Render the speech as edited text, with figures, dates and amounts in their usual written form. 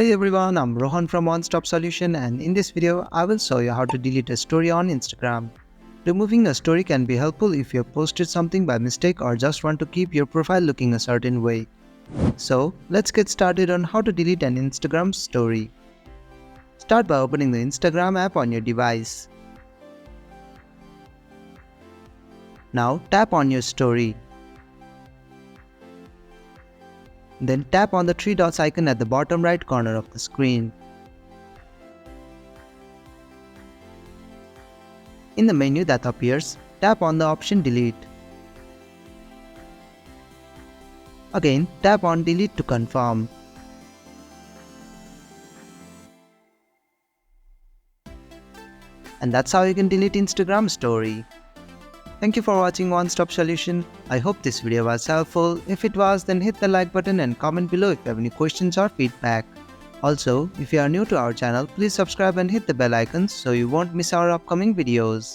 Hey everyone, I'm Rohan from One Stop Solution, and in this video, I will show you how to delete a story on Instagram. Removing a story can be helpful if you have posted something by mistake or just want to keep your profile looking a certain way. So, let's get started on how to delete an Instagram story. Start by opening the Instagram app on your device. Now tap on your story. Then tap on the three dots icon at the bottom right corner of the screen. In the menu that appears, tap on the option Delete. Again, tap on Delete to confirm. And that's how you can delete Instagram story. Thank you for watching One Stop Solution. I hope this video was helpful. If it was, then hit the like button and comment below if you have any questions or feedback. Also, if you are new to our channel, please subscribe and hit the bell icon so you won't miss our upcoming videos.